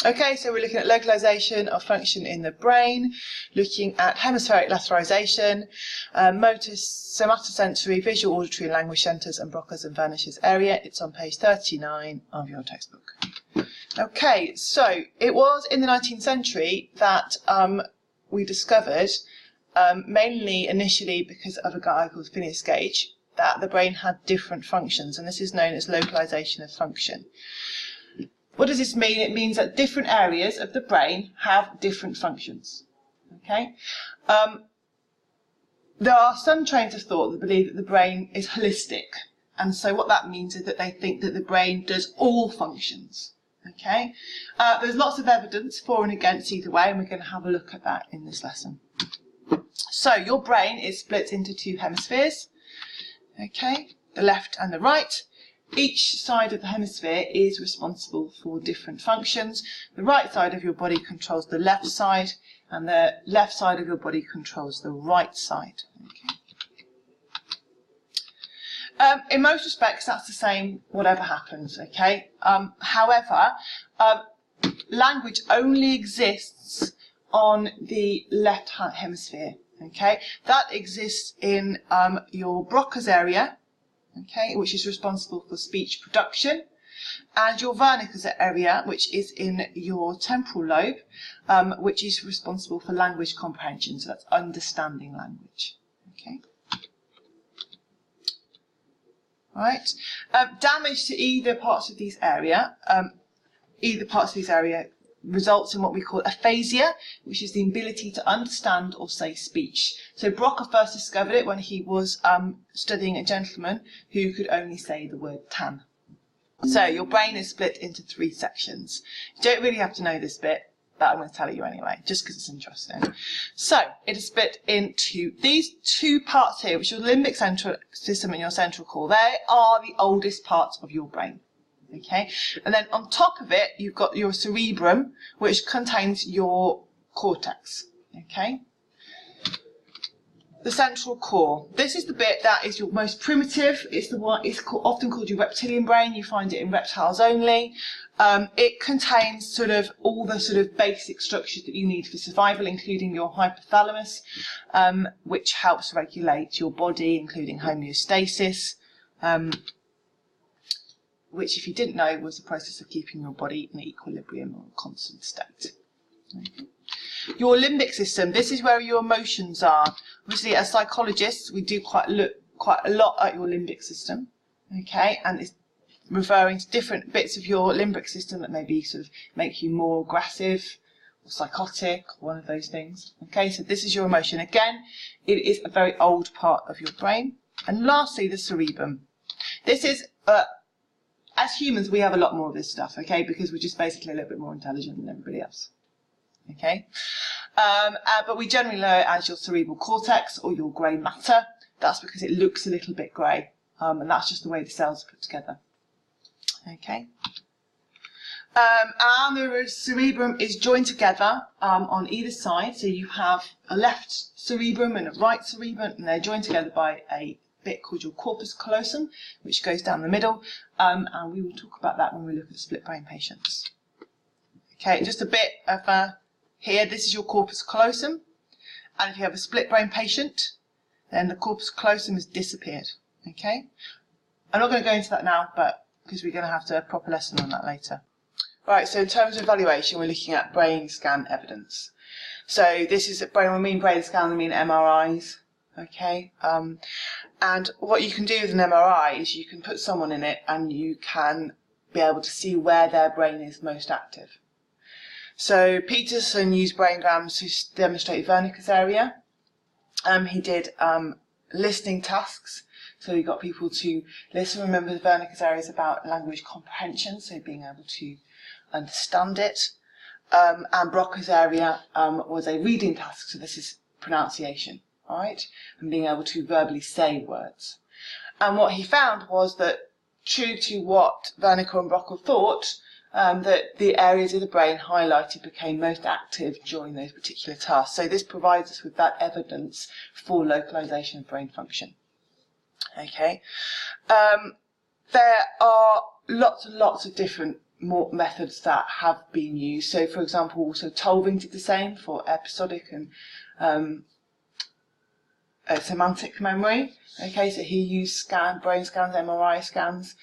Okay, so we're looking at localization of function in the brain, looking at hemispheric lateralization, motor, somatosensory, visual, auditory and language centres and Broca's and Wernicke's area. It's on page 39 of your textbook. Okay, so it was in the 19th century that we discovered, mainly initially because of a guy called Phineas Gage, that the brain had different functions, and this is known as localization of function. What does this mean? It means that different areas of the brain have different functions. Okay? There are some trains of thought that believe that the brain is holistic, and so what that means is that they think that the brain does all functions. Okay? There's lots of evidence for and against either way, and we're going to have a look at that in this lesson. So your brain is split into two hemispheres. Okay, the left and the right. Each side of the hemisphere is responsible for different functions. The right side of your body controls the left side, and the left side of your body controls the right side. Okay. In most respects, that's the same whatever happens. Okay. However, language only exists on the left hemisphere. Okay, that exists in your Broca's area, okay, which is responsible for speech production, and your Wernicke's area, which is in your temporal lobe, which is responsible for language comprehension, so that's understanding language. Okay. Right. Damage to either parts of these area, results in what we call aphasia, which is the inability to understand or say speech. So Broca first discovered it when he was studying a gentleman who could only say the word tan. So your brain is split into three sections. You don't really have to know this bit, but I'm going to tell you anyway, just because it's interesting. So it is split into these two parts here, which are the limbic central system and your central core. They are the oldest parts of your brain. Okay, and then on top of it, you've got your cerebrum, which contains your cortex. Okay, the central core. This is the bit that is your most primitive. It's the one. It's often called your reptilian brain. You find it in reptiles only. It contains sort of all the sort of basic structures that you need for survival, including your hypothalamus, which helps regulate your body, including homeostasis. Which, if you didn't know, was the process of keeping your body in equilibrium or a constant state. Okay. Your limbic system, this is where your emotions are. Obviously, as psychologists, we do quite a lot at your limbic system, okay, and it's referring to different bits of your limbic system that maybe sort of make you more aggressive or psychotic, or one of those things. Okay, so this is your emotion. Again, it is a very old part of your brain. And lastly, the cerebrum. This is as humans, we have a lot more of this stuff, okay, because we're just basically a little bit more intelligent than everybody else, okay? But we generally know it as your cerebral cortex or your grey matter. That's because it looks a little bit grey, and that's just the way the cells are put together, okay? And the cerebrum is joined together on either side, so you have a left cerebrum and a right cerebrum, and they're joined together by a bit called your corpus callosum, which goes down the middle, and we will talk about that when we look at split brain patients. Okay, just a bit of here, this is your corpus callosum, and if you have a split brain patient, then the corpus callosum has disappeared. Okay, I'm not going to go into that now, but because we're going to have to have a proper lesson on that later. Right, so in terms of evaluation, we're looking at brain scan evidence. So this is brain, when we mean brain scan, we mean MRIs. Okay, and what you can do with an MRI is you can put someone in it and you can be able to see where their brain is most active. So Peterson used braingrams to demonstrate Wernicke's area. He did listening tasks, so he got people to listen. Remember, Wernicke's area is about language comprehension, so being able to understand it. And Broca's area was a reading task, so this is pronunciation. Right, and being able to verbally say words. And what he found was that, true to what Wernicke and Broca thought, that the areas of the brain highlighted became most active during those particular tasks. So this provides us with that evidence for localization of brain function. Okay, there are lots and lots of different more methods that have been used. So, for example, also Tolving did the same for episodic and semantic memory. Okay, so he used brain scans, MRI scans.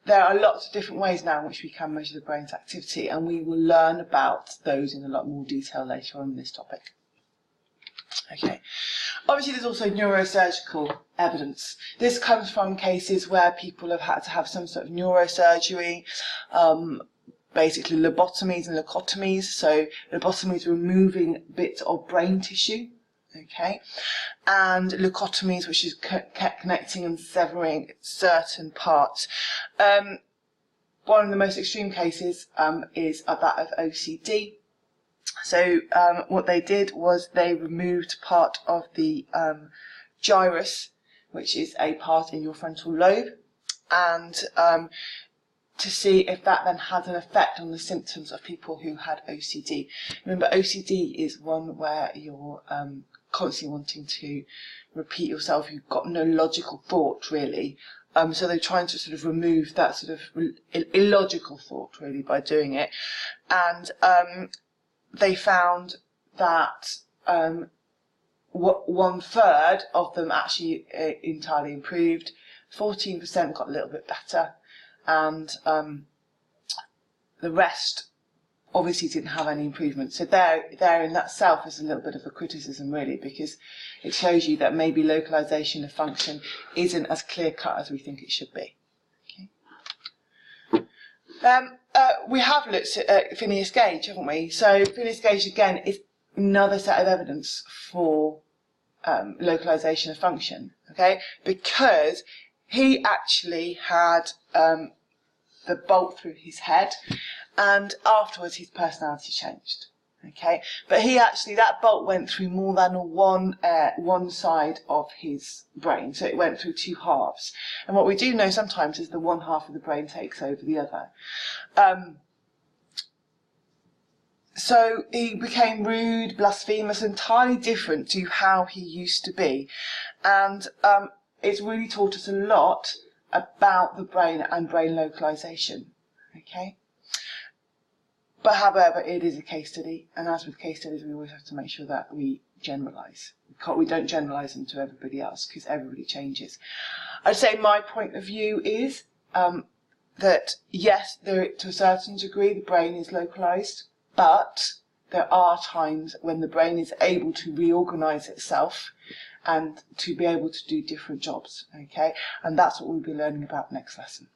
There are lots of different ways now in which we can measure the brain's activity, and we will learn about those in a lot more detail later on in this topic. Okay. Obviously, there's also neurosurgical evidence. This comes from cases where people have had to have some sort of neurosurgery, basically lobotomies and leucotomies. So lobotomies removing bits of brain tissue, okay, and leucotomies, which is connecting and severing certain parts. One of the most extreme cases is that of OCD. So what they did was they removed part of the gyrus, which is a part in your frontal lobe, and to see if that then had an effect on the symptoms of people who had OCD. Remember, OCD is one where you're constantly wanting to repeat yourself. You've got no logical thought, really. So they're trying to sort of remove that sort of illogical thought, really, by doing it. And they found that 1/3 of them actually entirely improved, 14% got a little bit better, and the rest obviously didn't have any improvement. So there in that self is a little bit of a criticism, really, because it shows you that maybe localization of function isn't as clear-cut as we think it should be. Okay. We have looked at Phineas Gage, haven't we? So Phineas Gage, again, is another set of evidence for localization of function, okay? Because he actually had the bolt through his head, and afterwards his personality changed, okay? But he actually, that bolt went through more than one side of his brain, so it went through two halves. And what we do know sometimes is the one half of the brain takes over the other. So he became rude, blasphemous, entirely different to how he used to be. And it's really taught us a lot about the brain and brain localization, okay? But however, it is a case study, and as with case studies, we always have to make sure that we generalise. We don't generalise them to everybody else, because everybody changes. I'd say my point of view is that yes, to a certain degree, the brain is localised, but there are times when the brain is able to reorganise itself and to be able to do different jobs, okay? And that's what we'll be learning about next lesson.